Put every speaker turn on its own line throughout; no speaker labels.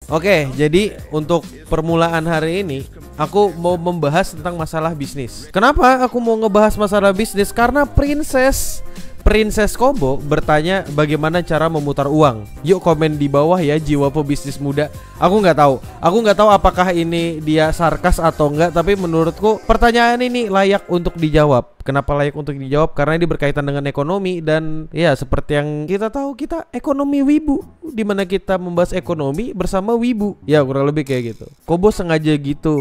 Oke, jadi untuk permulaan hari ini aku mau membahas tentang masalah bisnis. Kenapa aku mau ngebahas masalah bisnis? Karena Princess Kobo bertanya bagaimana cara memutar uang. Yuk komen di bawah ya, jiwa pebisnis muda. Aku nggak tahu apakah ini dia sarkas atau enggak, tapi menurutku pertanyaan ini layak untuk dijawab. Kenapa layak untuk dijawab? Karena ini berkaitan dengan ekonomi. Dan ya seperti yang kita tahu, kita ekonomi wibu, dimana kita membahas ekonomi bersama wibu. Ya kurang lebih kayak gitu. Kobo sengaja gitu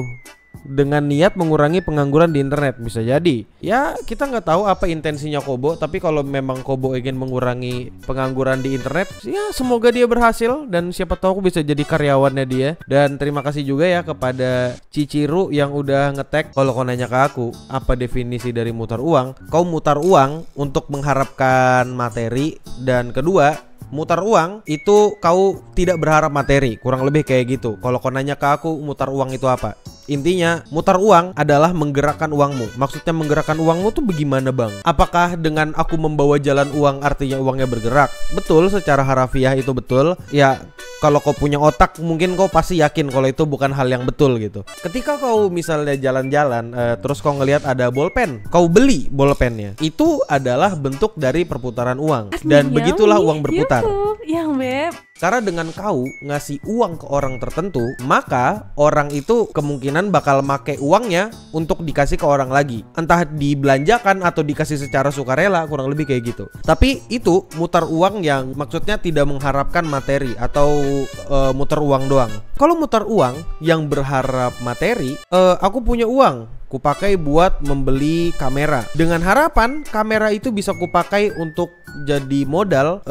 dengan niat mengurangi pengangguran di internet. Bisa jadi ya, kita nggak tahu apa intensinya Kobo, tapi kalau memang Kobo ingin mengurangi pengangguran di internet, ya semoga dia berhasil. Dan siapa tahu aku bisa jadi karyawannya dia. Dan terima kasih juga ya kepada Ciciru yang udah nge-tag. Kalau kau nanya ke aku apa definisi dari mutar uang, kau mutar uang untuk mengharapkan materi. Dan kedua, mutar uang itu kau tidak berharap materi. Kurang lebih kayak gitu. Kalau kau nanya ke aku mutar uang itu apa, intinya mutar uang adalah menggerakkan uangmu. Maksudnya menggerakkan uangmu tuh bagaimana bang? Apakah dengan aku membawa jalan uang artinya uangnya bergerak? Betul, secara harafiah itu betul. Ya kalau kau punya otak mungkin kau pasti yakin kalau itu bukan hal yang betul gitu. Ketika kau misalnya jalan-jalan terus kau ngelihat ada bolpen, kau beli bolpennya, itu adalah bentuk dari perputaran uang. Dan begitulah uang berputar.
Yang beb.
Karena dengan kau ngasih uang ke orang tertentu, maka orang itu kemungkinan bakal make uangnya untuk dikasih ke orang lagi. Entah dibelanjakan atau dikasih secara sukarela, kurang lebih kayak gitu. Tapi itu mutar uang yang maksudnya tidak mengharapkan materi atau muter uang doang. Kalau muter uang yang berharap materi, aku punya uang, kupakai buat membeli kamera dengan harapan kamera itu bisa kupakai untuk jadi modal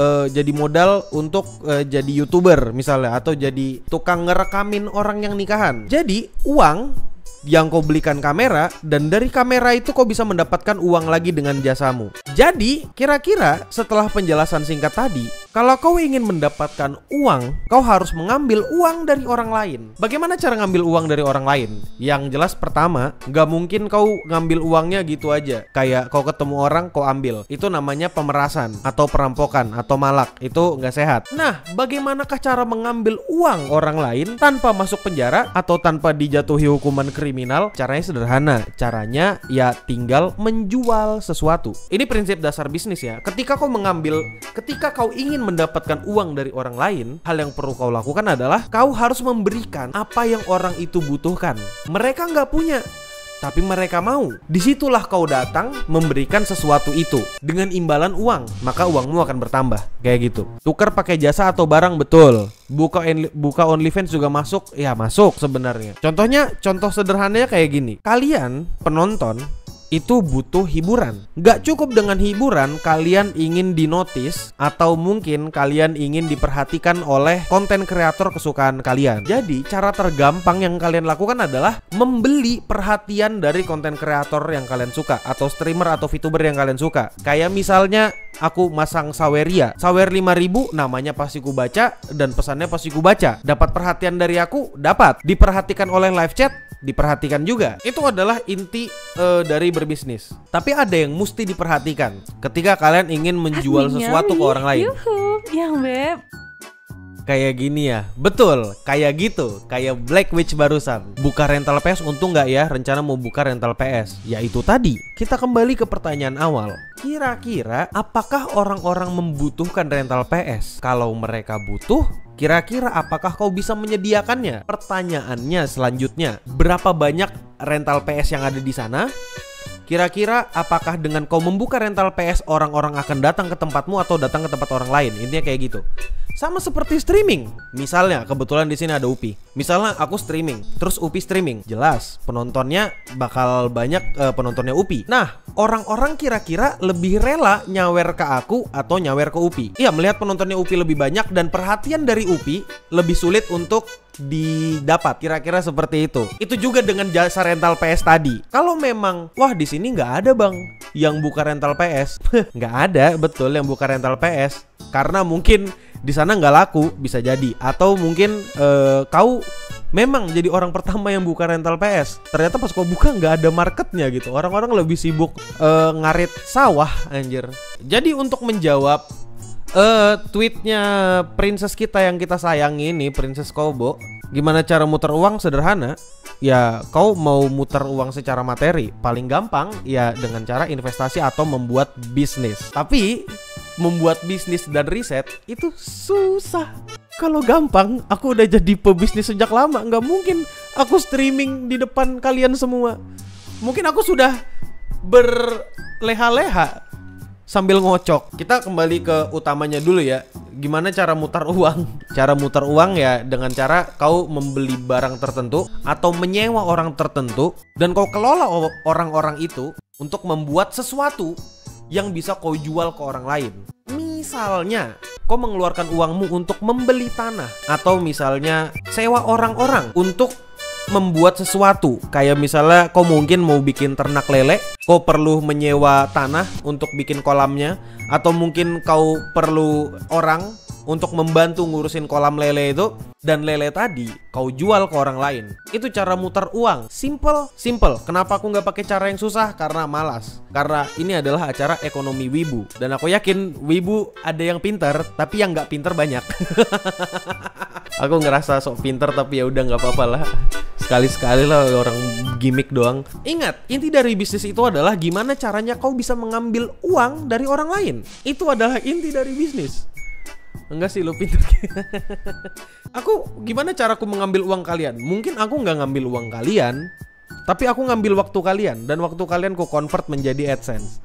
untuk jadi YouTuber misalnya, atau jadi tukang ngerekamin orang yang nikahan. Jadi uang yang kau belikan kamera, dan dari kamera itu kau bisa mendapatkan uang lagi dengan jasamu. Jadi kira-kira setelah penjelasan singkat tadi, kalau kau ingin mendapatkan uang, kau harus mengambil uang dari orang lain. Bagaimana cara ngambil uang dari orang lain? Yang jelas pertama, gak mungkin kau ngambil uangnya gitu aja. Kayak kau ketemu orang, kau ambil. Itu namanya pemerasan atau perampokan atau malak. Itu gak sehat. Nah, bagaimanakah cara mengambil uang orang lain tanpa masuk penjara atau tanpa dijatuhi hukuman kriminal? Caranya sederhana. Caranya ya tinggal menjual sesuatu. Ini prinsip dasar bisnis ya. Ketika kau ingin mendapatkan uang dari orang lain, hal yang perlu kau lakukan adalah kau harus memberikan apa yang orang itu butuhkan. Mereka nggak punya, tapi mereka mau. Disitulah kau datang memberikan sesuatu itu dengan imbalan uang, maka uangmu akan bertambah. Kayak gitu. Tukar pakai jasa atau barang, betul. Buka OnlyFans juga masuk. Ya masuk sebenarnya. Contoh sederhananya kayak gini. Kalian penonton itu butuh hiburan. Gak cukup dengan hiburan, kalian ingin dinotis atau mungkin kalian ingin diperhatikan oleh konten kreator kesukaan kalian. Jadi cara tergampang yang kalian lakukan adalah membeli perhatian dari konten kreator yang kalian suka, atau streamer atau VTuber yang kalian suka. Kayak misalnya aku masang Saweria, Sawer 5000, namanya pasti ku baca dan pesannya pasti ku baca. Dapat perhatian dari aku, dapat. Diperhatikan oleh live chat, diperhatikan juga. Itu adalah inti dari berbisnis. Tapi ada yang mesti diperhatikan ketika kalian ingin menjual sesuatu ke orang lain.
Yang beb.
Kayak gini ya. Betul, kayak gitu. Kayak Black Witch barusan. Buka rental PS, untung nggak ya rencana mau buka rental PS? Ya itu tadi. Kita kembali ke pertanyaan awal. Kira-kira apakah orang-orang membutuhkan rental PS? Kalau mereka butuh, kira-kira apakah kau bisa menyediakannya? Pertanyaannya selanjutnya, berapa banyak rental PS yang ada di sana? Kira-kira apakah dengan kau membuka rental PS orang-orang akan datang ke tempatmu atau datang ke tempat orang lain? Intinya kayak gitu. Sama seperti streaming. Misalnya kebetulan di sini ada Upi. Misalnya aku streaming, terus Upi streaming. Jelas penontonnya bakal banyak penontonnya Upi. Nah, orang-orang kira-kira lebih rela nyawer ke aku atau nyawer ke Upi? Iya, melihat penontonnya Upi lebih banyak dan perhatian dari Upi lebih sulit untuk didapat. Kira-kira seperti itu. Itu juga dengan jasa rental PS tadi. Kalau memang wah di sini nggak ada bang yang buka rental PS, nggak ada, betul, yang buka rental PS karena mungkin di sana nggak laku, bisa jadi. Atau mungkin kau memang jadi orang pertama yang buka rental PS. Ternyata pas kau buka nggak ada marketnya gitu. Orang-orang lebih sibuk ngarit sawah anjir. Jadi untuk menjawab Tweetnya princess kita yang kita sayangi ini, Princess Kobo. Gimana cara muter uang? Sederhana. Ya, kau mau muter uang secara materi, paling gampang ya dengan cara investasi atau membuat bisnis. Tapi membuat bisnis dan riset itu susah. Kalau gampang, aku udah jadi pebisnis sejak lama. Nggak mungkin aku streaming di depan kalian semua. Mungkin aku sudah berleha-leha sambil ngocok. Kita kembali ke utamanya dulu ya. Gimana cara muter uang? Cara muter uang ya dengan cara kau membeli barang tertentu atau menyewa orang tertentu dan kau kelola orang-orang itu untuk membuat sesuatu yang bisa kau jual ke orang lain. Misalnya, kau mengeluarkan uangmu untuk membeli tanah atau misalnya sewa orang-orang untuk membuat sesuatu. Kayak misalnya kau mungkin mau bikin ternak lele, kau perlu menyewa tanah untuk bikin kolamnya, atau mungkin kau perlu orang untuk membantu ngurusin kolam lele itu, dan lele tadi kau jual ke orang lain. Itu cara muter uang. Simple. Kenapa aku nggak pakai cara yang susah? Karena malas. Karena ini adalah acara ekonomi wibu, dan aku yakin wibu ada yang pintar, tapi yang nggak pintar banyak. Aku ngerasa sok pintar, tapi ya udah nggak apa-apa lah. Sekali-sekali lah orang gimmick doang. Ingat, inti dari bisnis itu adalah gimana caranya kau bisa mengambil uang dari orang lain. Itu adalah inti dari bisnis. Enggak sih, lo pintar. Gimana caraku mengambil uang kalian? Mungkin aku nggak ngambil uang kalian, tapi aku ngambil waktu kalian, dan waktu kalian ku convert menjadi AdSense.